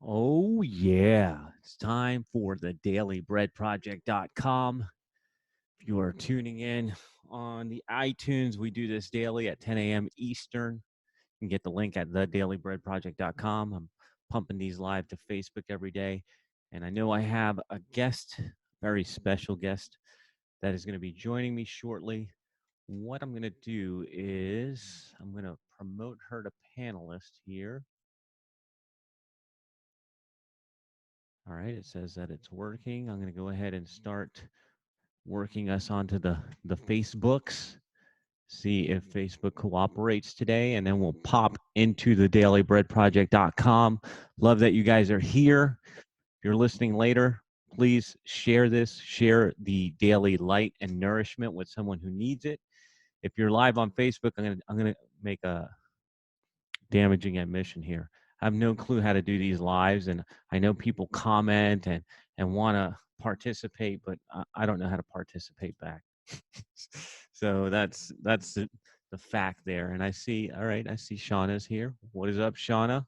Oh, yeah. It's time for the dailybreadproject.com. If you are tuning in on the iTunes, we do this daily at 10 a.m. Eastern. You can get the link at thedailybreadproject.com. I'm pumping these live to Facebook every day. And I know I have a guest, very special guest, that is going to be joining me shortly. What I'm going to do is I'm going to promote her to panelist here. All right, it says that it's working. I'm going to go ahead and start working us onto the Facebooks, see if Facebook cooperates today, and then we'll pop into the dailybreadproject.com. Love that you guys are here. If you're listening later, please share this, share the daily light and nourishment with someone who needs it. If you're live on Facebook, I'm gonna make a damaging admission here. I have no clue how to do these lives, and I know people comment and want to participate, but I don't know how to participate back. So that's the fact there. And I see, all right, I see Shawna's here. What is up, Shawna?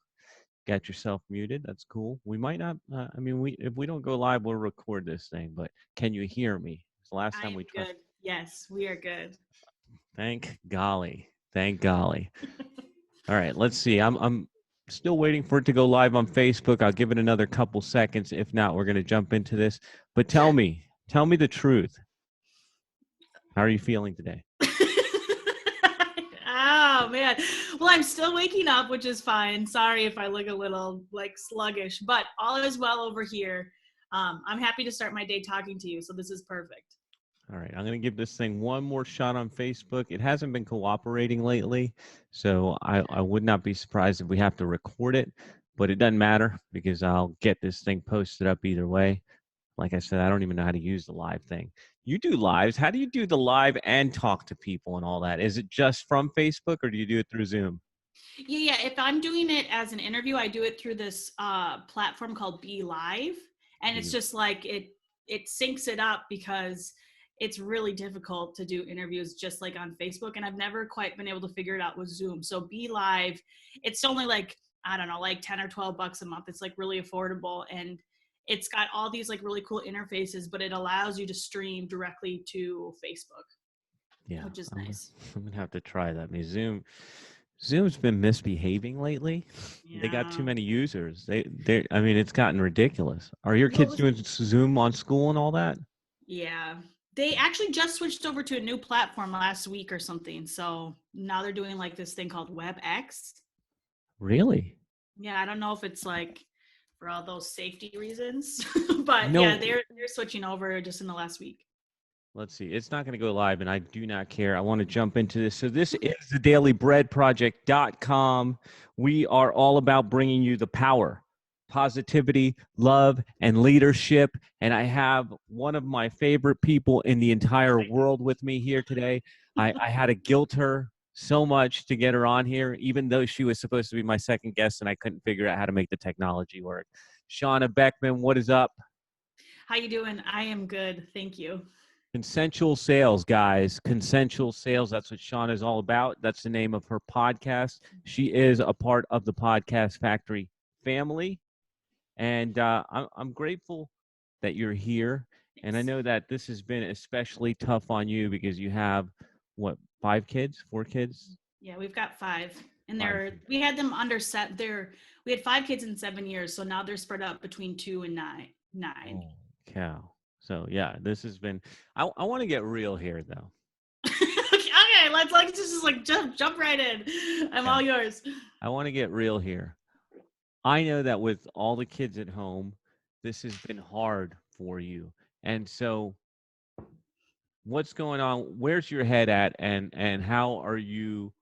Got yourself muted. That's cool. We might not. I mean, we if we don't go live, we'll record this thing. But can you hear me? It's the last I time am we tried. good. Yes, we are good. Thank golly. Thank golly. All right, let's see. I'm still waiting for it to go live on Facebook. I'll give it another couple seconds. If not, we're going to jump into this. But tell me the truth. How are you feeling today? Oh man. Well, I'm still waking up, which is fine. Sorry if I look a little like sluggish, but all is well over here. I'm happy to start my day talking to you, so this is perfect. All right, I'm going to give this thing one more shot on Facebook. It hasn't been cooperating lately, so I would not be surprised if we have to record it, but it doesn't matter because I'll get this thing posted up either way. Like I said, I don't even know how to use the live thing. You do lives. How do you do the live and talk to people and all that? Is it just from Facebook or do you do it through Zoom? Yeah. If I'm doing it as an interview, I do it through this platform called Be Live, and it's Be- just like it syncs it up because it's really difficult to do interviews just like on Facebook, and I've never quite been able to figure it out with Zoom. So Be Live, it's only like I don't know, like 10 or 12 bucks a month. It's like really affordable, and it's got all these like really cool interfaces, but it allows you to stream directly to Facebook, Yeah, which is nice. I'm gonna have to try that. I mean, Zoom's been misbehaving lately. They got too Yeah. many users. I mean, it's gotten ridiculous. Are your What kids was doing Zoom on school and all that? Yeah. They actually just switched over to a new platform last week or something. So now they're doing like this thing called WebEx. Really? Yeah, I don't know if it's like for all those safety reasons, You but yeah, know, they're switching over just in the last week. let's see. It's not going to go live, and I do not care. I want to jump into this. So this is the dailybreadproject.com. We are all about bringing you the power, positivity, love, and leadership. And I have one of my favorite people in the entire world with me here today. I had to guilt her so much to get her on here, even though she was supposed to be my second guest, and I couldn't figure out how to make the technology work. Shawna Beckman, what is up? How you doing? I am good. Thank you. Consensual sales, guys. Consensual sales. That's what Sean is all about. That's the name of her podcast. She is a part of the Podcast Factory family. And I'm grateful that you're here. And I Thanks. know that this has been especially tough on you because you have, what, 5 kids, 4 kids? Yeah, we've got five. And Five. we had them under set there. We had 5 kids in 7 years, so now they're spread out between 2 and 9. Oh, cow. So, yeah, this has been, I want to get real here, though. Okay, let's just like jump right in. I'm Yeah. all yours. I want to get real here. I know that with all the kids at home, this has been hard for you. And so what's going on? Where's your head at and how are you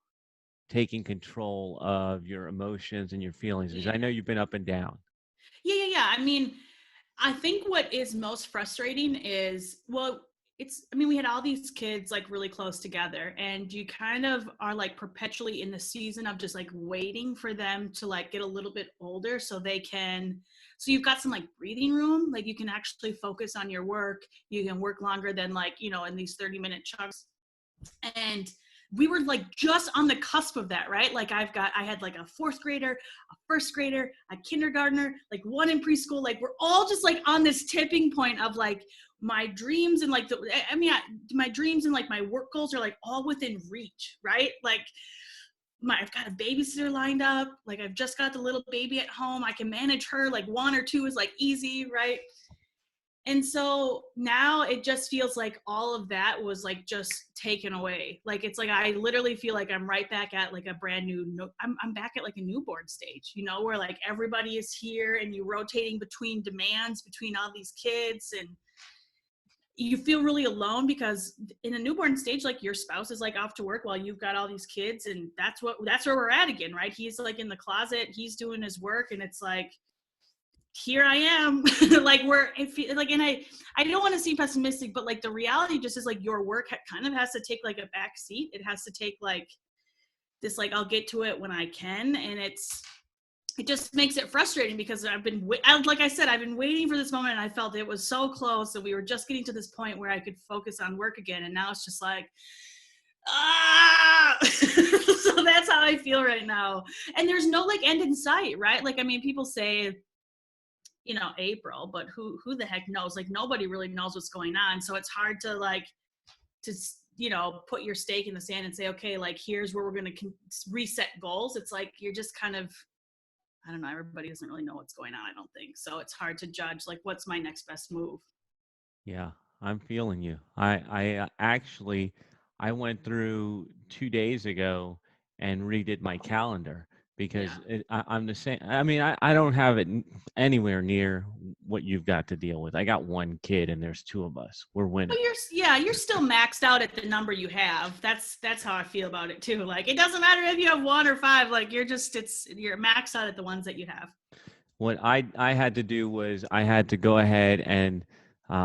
taking control of your emotions and your feelings? Because Yeah. I know you've been up and down. Yeah. I mean, I think what is most frustrating is, well, I mean, we had all these kids like really close together, and you kind of are like perpetually in the season of just like waiting for them to like get a little bit older so you've got some like breathing room, like you can actually focus on your work. You can work longer than like, in these 30-minute chunks. And we were like just on the cusp of that, right? Like I had like a fourth grader, a first grader, a kindergartner, like one in preschool. Like we're all just like on this tipping point of like my dreams and like my dreams and like my work goals are like all within reach, right? Like I've got a babysitter lined up. Like I've just got the little baby at home. I can manage her. Like 1 or 2 is like easy, right? And so now it just feels like all of that was like just taken away. Like it's like I literally feel like I'm right back at like a brand new. I'm back at like a newborn stage, you know, where like everybody is here and you're rotating between demands between all these kids, and you feel really alone because in a newborn stage, like your spouse is like off to work while you've got all these kids, and that's where we're at again, right? He's like in the closet, he's doing his work, and it's like here I am. Like like, and I don't want to seem pessimistic, but like the reality just is like your work kind of has to take like a back seat. It has to take like this, like I'll get to it when I can, and it just makes it frustrating because like I said, I've been waiting for this moment, and I felt it was so close that we were just getting to this point where I could focus on work again, and now it's just like so that's how I feel right now, and there's no like end in sight, right? Like I mean, people say, you know, April, but who the heck knows? Like nobody really knows what's going on, so it's hard to like to you know, put your stake in the sand and say, okay, like here's where we're going to reset goals. It's like you're just kind of, I don't know, everybody doesn't really know what's going on, I don't think, so it's hard to judge like what's my next best move. Yeah, I'm feeling you. Actually, I went through 2 days ago and redid my calendar because Yeah. I'm the same. I mean, I don't have it anywhere near what you've got to deal with. I got one kid and there's 2 of us. We're Well, winners. you're still maxed out at the number you have. That's how I feel about it too. Like it doesn't matter if you have 1 or 5. Like you're maxed out at the ones that you have. What I had to do was I had to go ahead and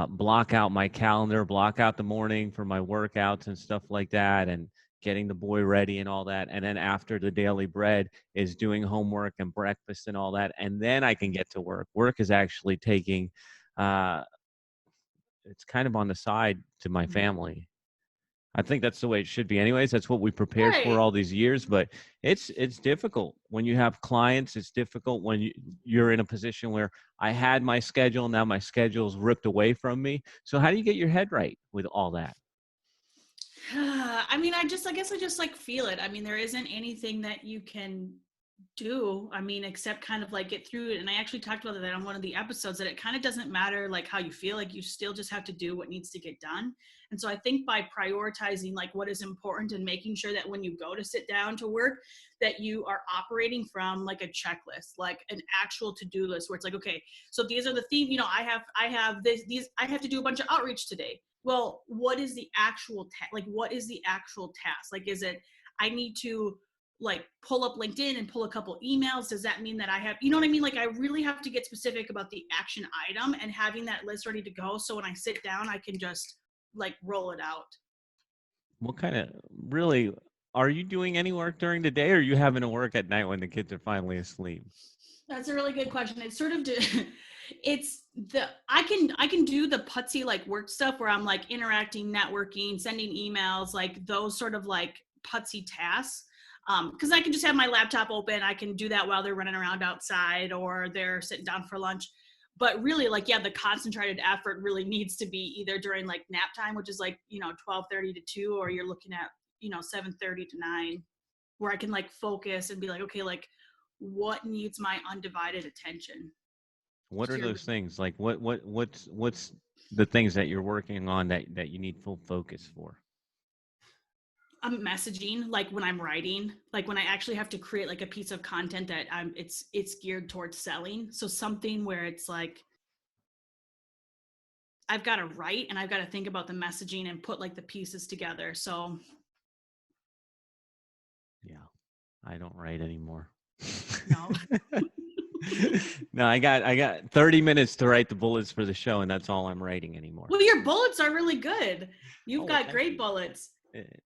block out my calendar, block out the morning for my workouts and stuff like that, and getting the boy ready and all that. And then after the daily bread is doing homework and breakfast and all that, and then I can get to work. Work is actually taking, uh, it's kind of on the side to my Mm-hmm. family. I think that's the way it should be anyways. That's what we prepared for Right. all these years, but it's difficult when you have clients. It's difficult when you're in a position where I had my schedule, now my schedule's ripped away from me. So how do you get your head right with all that? I mean, I guess I just like feel it. I mean, there isn't anything that you can do, I mean, except kind of like get through it. And I actually talked about that on one of the episodes, that it kind of doesn't matter like how you feel, like you still just have to do what needs to get done. And so I think by prioritizing like what is important and making sure that when you go to sit down to work, that you are operating from like a checklist, like an actual to-do list, where it's like, okay, so these are the themes, you know, I have these I have to do a bunch of outreach today. Well, what is the actual like what is the actual task? Like, is it I need to like pull up LinkedIn and pull a couple emails? Does that mean that I have, you know what I mean? Like I really have to get specific about the action item and having that list ready to go. So when I sit down, I can just like roll it out. What kind of really are you doing any work during the day, or are you having to work at night when the kids are finally asleep? That's a really good question. It's sort of it's the I can do the putsy like work stuff where I'm like interacting, networking, sending emails, like those sort of like putsy tasks. Because I can just have my laptop open. I can do that while they're running around outside or they're sitting down for lunch. But really, like, yeah, the concentrated effort really needs to be either during like nap time, which is like, you know, 12:30 to 2, or you're looking at, you know, 7:30 to 9, where I can like focus and be like, okay, like what needs my undivided attention? What are Here, those things? Like what's the things that you're working on that you need full focus for? I'm messaging, like when I'm writing, like when I actually have to create like a piece of content that it's geared towards selling. So something where it's like I've got to write and I've got to think about the messaging and put like the pieces together. So Yeah, I don't write anymore. no. No, I got 30 minutes to write the bullets for the show, and that's all I'm writing anymore. Well, your bullets are really good. You've Oh, well, got thank great you. bullets.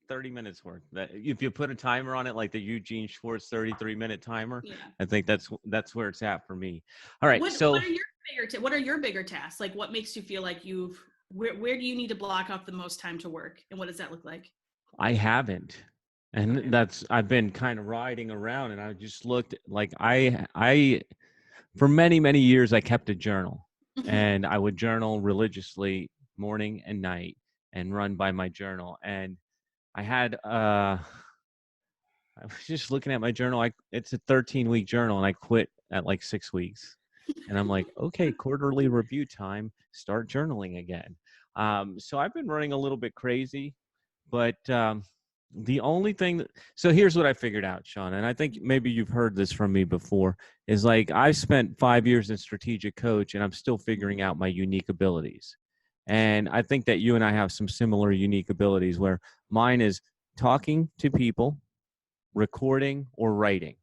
30 minutes worth. That if you put a timer on it, like the Eugene Schwartz 33-minute timer, Yeah. I think that's where it's at for me. All right, so What are your bigger tasks? Like what makes you feel like where do you need to block off the most time to work, and what does that look like? I haven't. And Okay. that's I've been kind of riding around, and I just looked like I for many many years I kept a journal, Mhm. and I would journal religiously morning and night and run by my journal. And I had I was just looking at my journal. It's a 13-week journal, and I quit at like 6 weeks. And I'm like, okay, quarterly review time. Start journaling again. So I've been running a little bit crazy, but the only thing so here's what I figured out, Sean, and I think maybe you've heard this from me before, is like I've spent 5 years in strategic coach, and I'm still figuring out my unique abilities. Sure. And I think that you and I have some similar unique abilities where mine is talking to people, recording, or writing.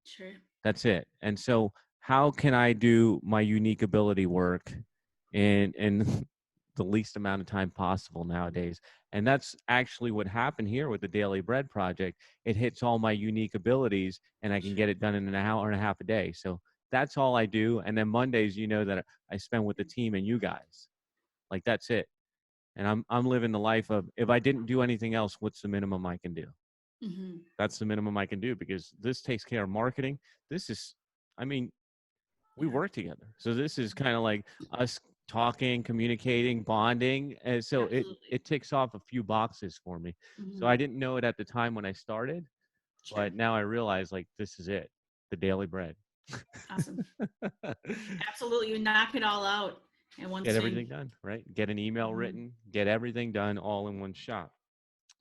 Sure. That's it. And so how can I do my unique ability work in the least amount of time possible nowadays? And that's actually what happened here with the Daily Bread Project. It hits all my unique abilities, and I can Sure. get it done in an hour and a half a day. So that's all I do. And then Mondays, that I spend with the team and you guys. Like that's it. And I'm living the life of, if I didn't do anything else, what's the minimum I can do? Hmm. That's the minimum I can do, because this takes care of marketing. This is, I mean, we Yeah. work together. So this is kind of like us talking, communicating, bonding. And so Absolutely. it ticks off a few boxes for me. So I Hmm. didn't know it at the time when I started, Sure. but now I realize like this is it, the daily bread. Awesome. Absolutely. You knock it all out in one Get swing. everything done, right? Get an email Hmm. written, get everything done all in one shot.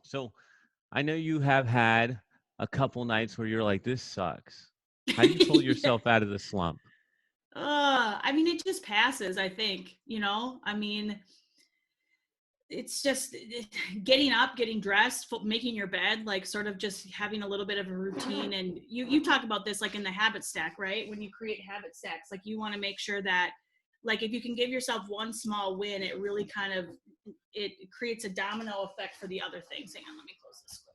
So I know you have had a couple nights where you're like, this sucks. How do you pull Yeah. yourself out of the slump? I mean, it just passes, I think, I mean, it's just getting up, getting dressed, making your bed, like sort of just having a little bit of a routine. And you talk about this like in the habit stack, right? When you create habit stacks, like you want to make sure that, like, if you can give yourself one small win, it really kind of, it creates a domino effect for the other things. Hang on, let me close this.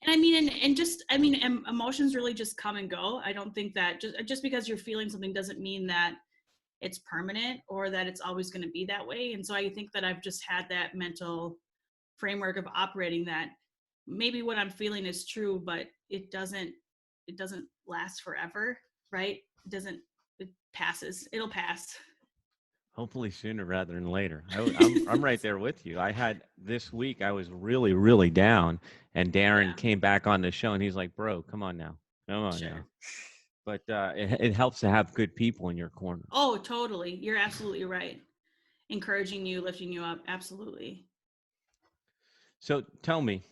And I mean, and just, I mean, emotions really just come and go. I don't think that just because you're feeling something doesn't mean that it's permanent or that it's always going to be that way. And so I think that I've just had that mental framework of operating that maybe what I'm feeling is true, but it doesn't last forever, right? It passes. It'll pass. Hopefully sooner rather than later. I'm right there with you. I had this week, I was really, really down, and Darren Yeah, came back on the show, and he's like, bro, come on now. Come on now. sure. But it helps to have good people in your corner. Oh, totally. You're absolutely right. Encouraging you, lifting you up. Absolutely. So tell me,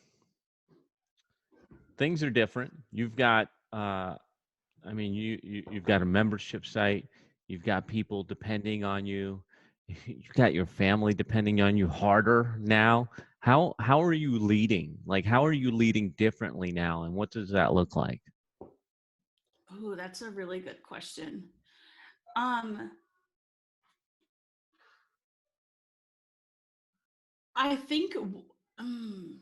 things are different. You've got I mean, you've got a membership site. You've got people depending on you. You've got your family depending on you harder now. How are you leading? Like, how are you leading differently now, and what does that look like? Oh, that's a really good question. Um, I think um,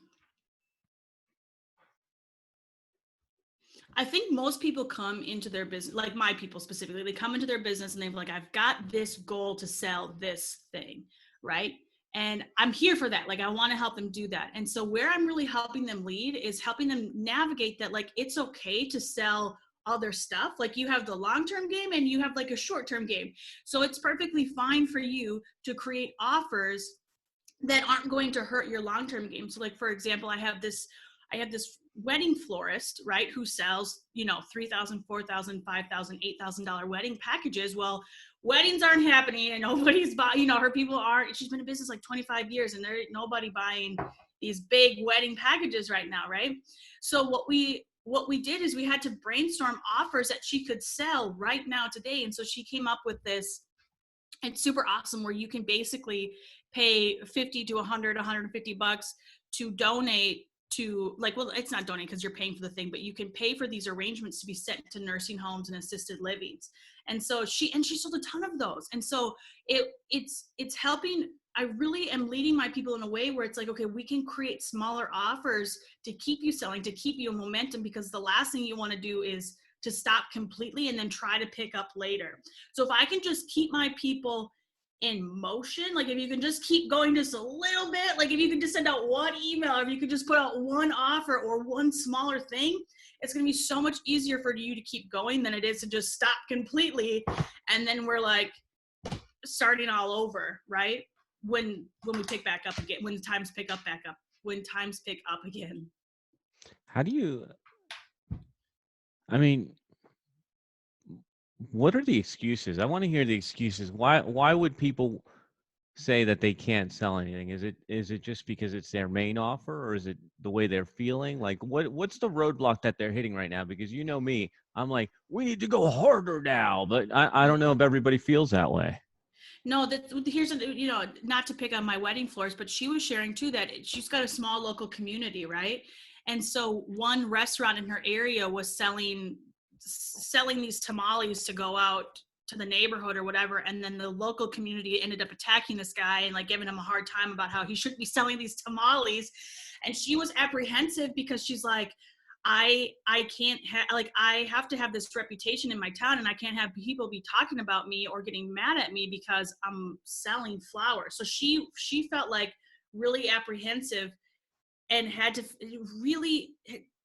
I think most people come into their business, like my people specifically, they come into their business and they're like, I've got this goal to sell this thing, right? And I'm here for that. Like, I want to help them do that. And so, where I'm really helping them lead is helping them navigate that, like, it's okay to sell other stuff. Like, you have the long term game and you have like a short term game. So, it's perfectly fine for you to create offers that aren't going to hurt your long-term game. So like for example, I have this wedding florist, right, who sells, $3,000, $4,000, $5,000, $8,000 wedding packages. Well, weddings aren't happening and nobody's buying, her people aren't, she's been in business like 25 years and there ain't nobody buying these big wedding packages right now, right? So what we did is we had to brainstorm offers that she could sell right now today. And so she came up with this. It's super awesome where you can basically pay 50 to 100, 150 bucks to donate to, like, well, it's not donate because you're paying for the thing, but you can pay for these arrangements to be sent to nursing homes and assisted livings. And so she sold a ton of those. And so it's helping. I really am leading my people in a way where it's like, okay, we can create smaller offers to keep you selling, to keep you in momentum, because the last thing you want to do is to stop completely and then try to pick up later. So if I can just keep my people in motion, like if you can just keep going just a little bit, like if you could just send out one email, or if you could just put out one offer or one smaller thing, it's going to be so much easier for you to keep going than it is to just stop completely. And then we're like starting all over, right? When we pick back up again, when times pick up back up, when times pick up again. How do you, I mean, what are the excuses? I want to hear the excuses. Why would people say that they can't sell anything? Is it just because it's their main offer, or is it the way they're feeling? Like what's the roadblock that they're hitting right now? Because you know me, I'm like, we need to go harder now, but I don't know if everybody feels that way. No, that here's not to pick on my wedding floors, but she was sharing too that she's got a small local community, right? And so one restaurant in her area was selling these tamales to go out to the neighborhood or whatever, and then the local community ended up attacking this guy and like giving him a hard time about how he shouldn't be selling these tamales. And she was apprehensive because she's like, I can't like I have to have this reputation in my town, and I can't have people be talking about me or getting mad at me because I'm selling flowers. So she felt like really apprehensive and had to really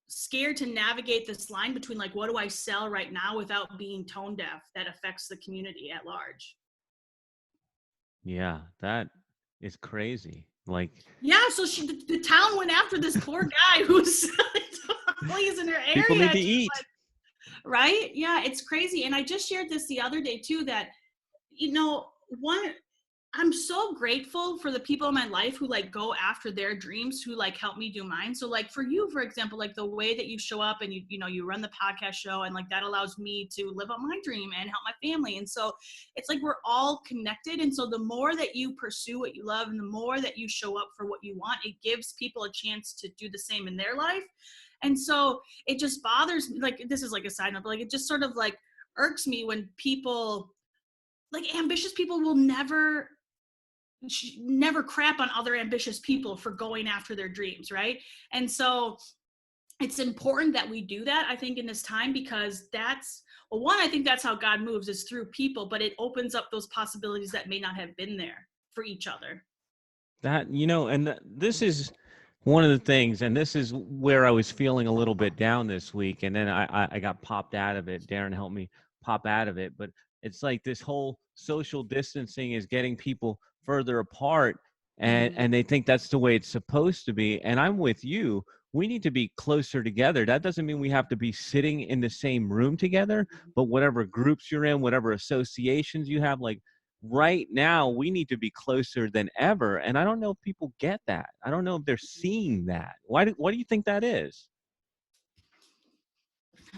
scared to navigate this line between like, what do I sell right now without being tone deaf that affects the community at large. Yeah, that is crazy. Like Yeah, so the town went after this poor guy who's selling tamales in her people need area. to eat. Right? Yeah, it's crazy. And I just shared this the other day too, that one, I'm so grateful for the people in my life who like go after their dreams, who like help me do mine. So like for you, for example, like the way that you show up and you run the podcast show, and like that allows me to live out my dream and help my family. And so it's like we're all connected. And so the more that you pursue what you love and the more that you show up for what you want, it gives people a chance to do the same in their life. And so it just bothers me. Like, this is like a side note, but like it just sort of like irks me when people, like ambitious people, will never crap on other ambitious people for going after their dreams, right? And so it's important that we do that, I think, in this time, because that's, well, one, I think that's how God moves, is through people, but it opens up those possibilities that may not have been there for each other. That, and this is one of the things, and this is where I was feeling a little bit down this week, and then I got popped out of it. Darren helped me pop out of it, but it's like this whole social distancing is getting people further apart, Mm-hmm. and they think that's the way it's supposed to be. And I'm with you. We need to be closer together. That doesn't mean we have to be sitting in the same room together, but whatever groups you're in, whatever associations you have, like right now we need to be closer than ever, and I don't know if people get that. I don't know if they're seeing that. Why do you think that is?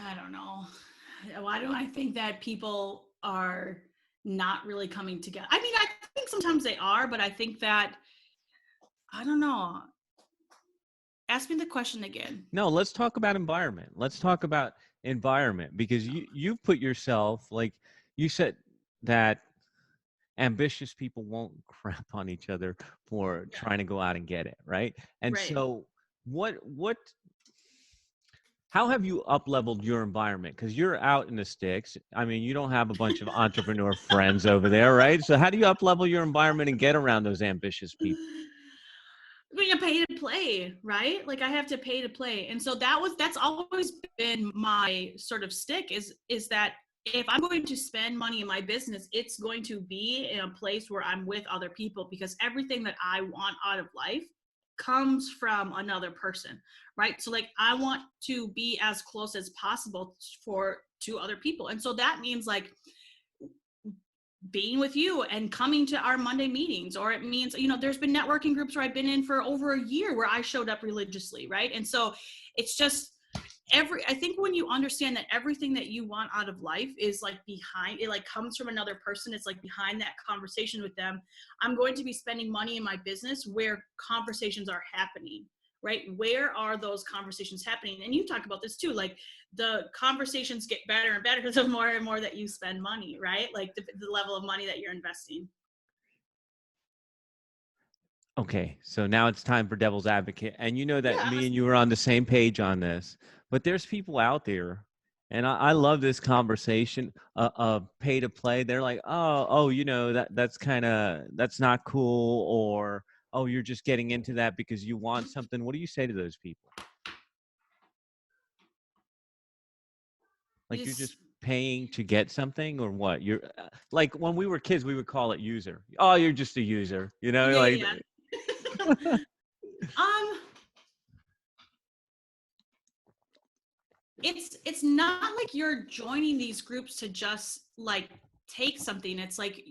I don't know. Why do I think that people are not really coming together? I mean, I think sometimes they are, but I think that, I don't know. Ask me the question again. No, let's talk about environment. Let's talk about environment, because you put yourself, like you said, that ambitious people won't crap on each other for Yeah. trying to go out and get it, right? And Right. so what how have you up leveled your environment? Because you're out in the sticks. I mean, you don't have a bunch of entrepreneur friends over there, right? So how do you up level your environment and get around those ambitious people? I mean, I pay to play, right? Like I have to pay to play. And so that's always been my sort of stick, is that if I'm going to spend money in my business, it's going to be in a place where I'm with other people, because everything that I want out of life comes from another person, right? So like I want to be as close as possible to other people. And so that means like being with you and coming to our Monday meetings, or it means, there's been networking groups where I've been in for over a year where I showed up religiously, right? And so it's just I think when you understand that everything that you want out of life is like behind it, like comes from another person, it's like behind that conversation with them. I'm going to be spending money in my business where conversations are happening, right? Where are those conversations happening? And you talk about this too, like the conversations get better and better the more and more that you spend money, right? Like the level of money that you're investing. Okay, so now it's time for devil's advocate. And you know that Yeah, I'm me and listening. you are on the same page on this, but there's people out there And I love this conversation of pay to play. They're like, oh, that's kind of that's not cool, or oh, you're just getting into that because you want something. What do you say to those people? You Like you're just just paying to get something, or what? You're like when we were kids, we would call it user. Oh, you're just a user, yeah, like. yeah, yeah. um it's not like you're joining these groups to just like take something. It's like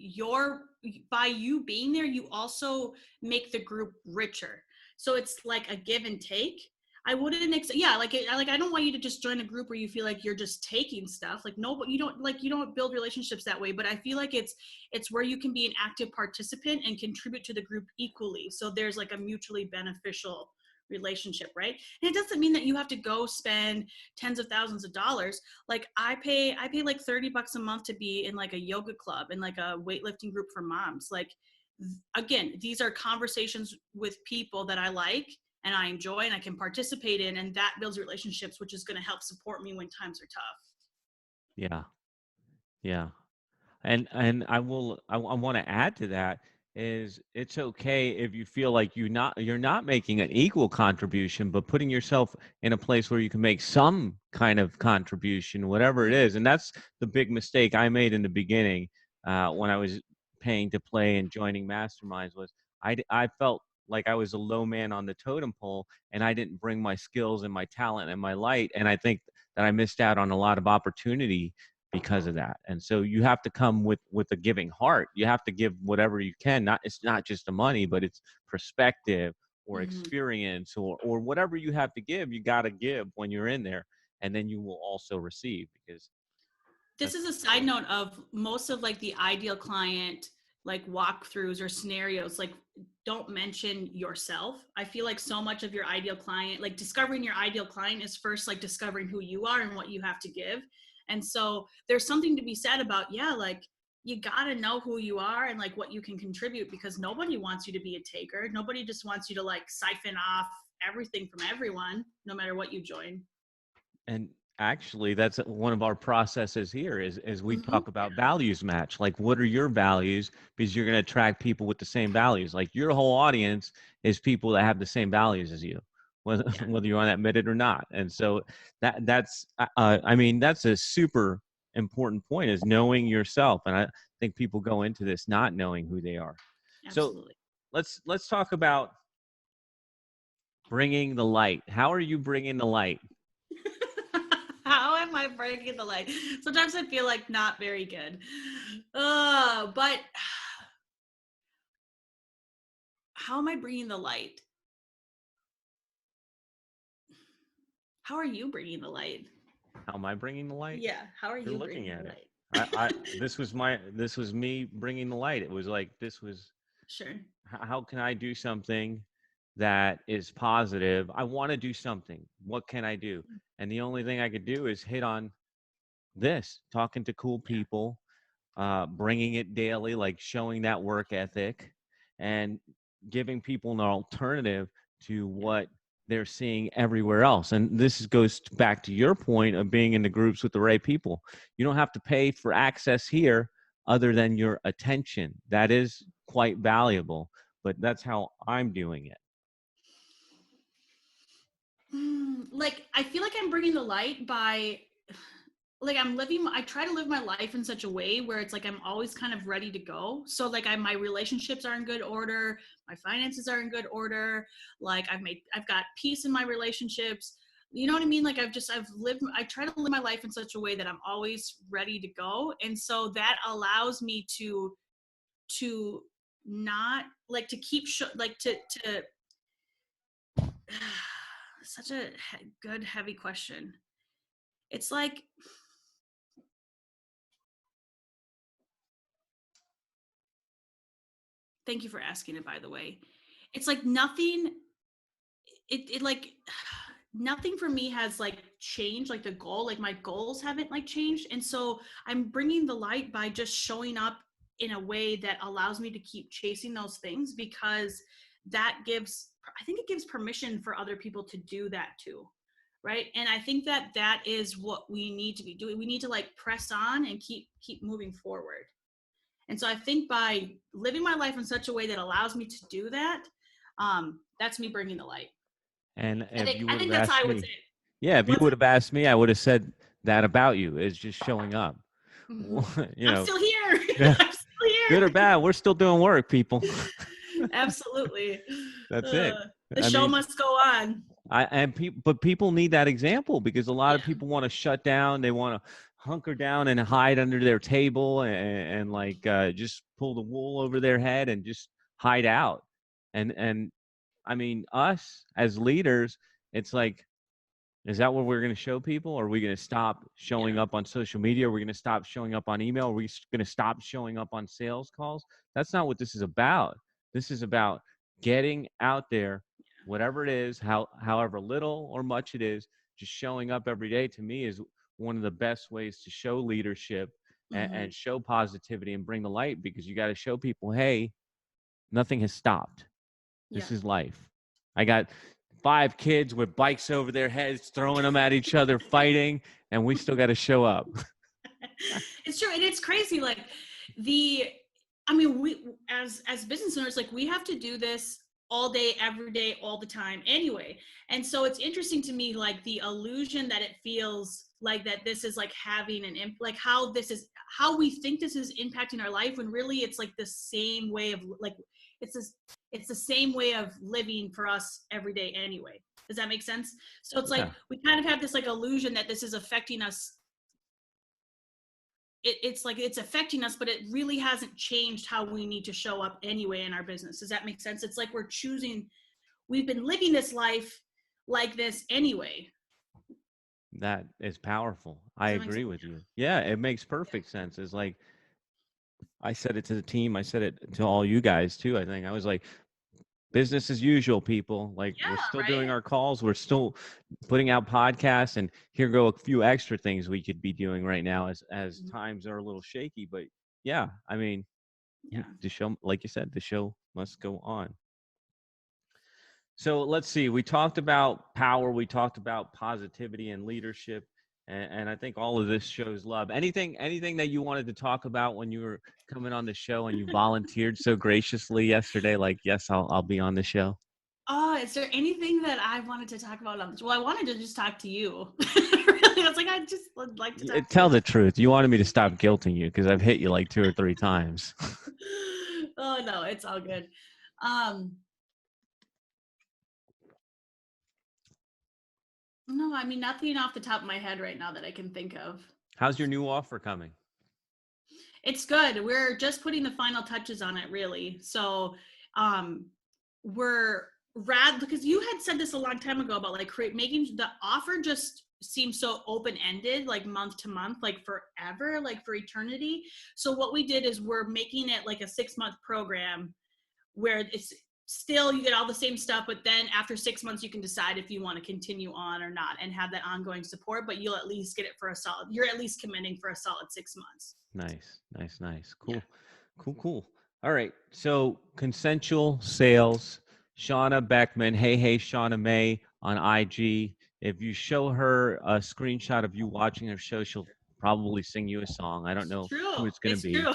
by you being there, you also make the group richer. So it's like a give and take. I wouldn't yeah, like I don't want you to just join a group where you feel like you're just taking stuff. Like no, but you don't build relationships that way. But I feel like it's where you can be an active participant and contribute to the group equally. So there's like a mutually beneficial relationship, right? And it doesn't mean that you have to go spend tens of thousands of dollars. Like I pay like $30 a month to be in like a yoga club and like a weightlifting group for moms. Like again, these are conversations with people that I like and I enjoy and I can participate in, and that builds relationships, which is going to help support me when times are tough. Yeah, yeah. And I want to add to that is it's okay if you feel like you're not making an equal contribution, but putting yourself in a place where you can make some kind of contribution, whatever it is. And that's the big mistake I made in the beginning, when I was paying to play and joining masterminds, was I felt like I was a low man on the totem pole, and I didn't bring my skills and my talent and my light, and I think that I missed out on a lot of opportunity because of that. And so you have to come with a giving heart. You have to give whatever you can. Not It's not just the money, but it's perspective or Mm-hmm. experience, or whatever you have to give. You got to give when you're in there, and then you will also receive, because This that's is a the side goal. note of most of like the ideal client like walkthroughs or scenarios, like don't mention yourself. I feel like so much of your ideal client, like discovering your ideal client is first like discovering who you are and what you have to give. And so there's something to be said about, yeah, like you got to know who you are and like what you can contribute, because nobody wants you to be a taker. Nobody just wants you to like siphon off everything from everyone, no matter what you join. And actually, that's one of our processes here, is we Mm-hmm. talk about values match. Like, what are your values? Because you're going to attract people with the same values. Like, your whole audience is people that have the same values as you, whether Yeah, whether you want to admit it or not. And so I mean, that's a super important point, is knowing yourself. And I think people go into this not knowing who they are. So absolutely. let's talk about bringing the light. How are you bringing the light? How am I breaking the light? Sometimes I feel like not very good. But how am I bringing the light? How are you bringing the light? How am I bringing the light? Yeah, how are You're you looking bringing the at it. light? I this was me bringing the light. It was like, this was, Sure. how can I do something that is positive? I want to do something. What can I do? And the only thing I could do is hit on this, talking to cool Yeah. people, bringing it daily, like showing that work ethic, and giving people an alternative to Yeah. what they're seeing everywhere else. And goes back to your point of being in the groups with the right people. You don't have to pay for access here, other than your attention. That is quite valuable, but that's how I'm doing it. Like I feel like I'm bringing the light by like I try to live my life in such a way where it's like I'm always kind of ready to go. So like my relationships are in good order, my finances are in good order, like I've got peace in my relationships. You know what I mean? Like I try to live my life in such a way that I'm always ready to go. And so that allows me to not like to keep like to such a good heavy question. It's like, thank you for asking it, by the way. It's like nothing, it like, nothing for me has like changed, like the goal, like my goals haven't like changed. And so I'm bringing the light by just showing up in a way that allows me to keep chasing those things, because that gives, I think it gives permission for other people to do that too. right? And I think that that is what we need to be doing. We need to like press on and keep moving forward. And so I think by living my life in such a way that allows me to do that, that's me bringing the light. And I if think you I would have think that's how asked I would say me, it. yeah, if you What's would have asked me, I would have said that about you is just showing up. mm-hmm. You I'm know, still here. yeah, I'm still good or here. bad, we're still doing work, people. Absolutely. That's it. Uh, the I show mean, must go on. but people need that example because a lot of Yeah. people want to shut down. They want to hunker down and hide under their table and like just pull the wool over their head and just hide out. And I mean, us as leaders, it's like, is that what we're going to show people? Or are we going to stop showing Yeah. up on social media? Are we going to stop showing up on email? Are we going to stop showing up on sales calls? That's not what this is about. This is about getting out there, whatever it is, however little or much it is, just showing up every day to me is one of the best ways to show leadership Mm-hmm. and show positivity and bring the light because you got to show people, hey, nothing has stopped. Yeah. This is life. I got 5 kids with bikes over their heads, throwing them at each other, fighting, and we still got to show up. It's true, and it's crazy. Like the, I mean, we as business owners, like we have to do this all day, every day, all the time, anyway. And so it's interesting to me, like the illusion that it feels like that this is like having an like how this is how we think this is impacting our life when really it's like the same way of like it's this it's the same way of living for us every day anyway. Does that make sense? So it's like Yeah, we kind of have this like illusion that this is affecting us, it's like it's affecting us, but it really hasn't changed how we need to show up anyway in our business. Does that make sense? It's like we're choosing, we've been living this life like this anyway. that is powerful. I Does that make sense? agree with you. Yeah, it makes perfect sense. It's like I said it to the team, I said it to all you guys too. I think I was like, business as usual, people. Like we're Yeah, still doing right? our calls, we're still putting out podcasts, and here go a few extra things we could be doing right now as Mhm. times are a little shaky. But yeah, I mean, Yeah. the show, like you said, the show must go on. So let's see. We talked about power. We talked about positivity and leadership, and I think all of this shows love. Anything that you wanted to talk about when you were coming on the show and you volunteered so graciously yesterday? Like, yes, I'll be on the show. Oh, is there anything that I wanted to talk about on this? Well, I wanted to just talk to you. Really, I was like, I just would like to talk to Tell you. the truth. You wanted me to stop guilting you because I've hit you like 2 or 3 times. Oh no, it's all good. Um, no, I mean nothing off the top of my head right now that I can think of. How's your new offer coming? It's good. We're just putting the final touches on it, really. So, um, we're rad because you had said this a long time ago about like create making the offer just seems so open ended, like month to month, like forever, like for eternity. So what we did is we're making it like a 6 month program where it's still you get all the same stuff, but then after 6 months you can decide if you want to continue on or not and have that ongoing support, but you'll at least get it for a solid, you're at least committing for a solid 6 months. Nice, nice, nice. Yeah. Cool, cool, cool. All right. So consensual sales, Shawna Beckman. Hey, hey, Shawna May on IG. If you show her a screenshot of you watching her show, she'll probably sing you a song. I don't It's know true. who it's going to It's be. true.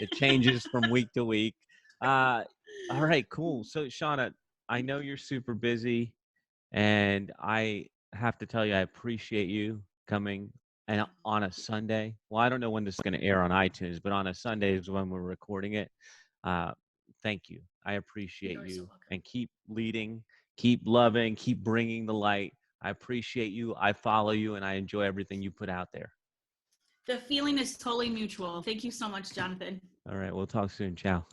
It changes from week to week. Uh, all right, cool. So, Shawna, I know you're super busy. And I have to tell you, I appreciate you coming and on a Sunday. Well, I don't know when this is going to air on iTunes, but on a Sunday is when we're recording it. Uh, thank you. I appreciate You're so you welcome. and keep leading, keep loving, keep bringing the light. I appreciate you. I follow you and I enjoy everything you put out there. The feeling is totally mutual. Thank you so much, Jonathan. All right. We'll talk soon. Ciao.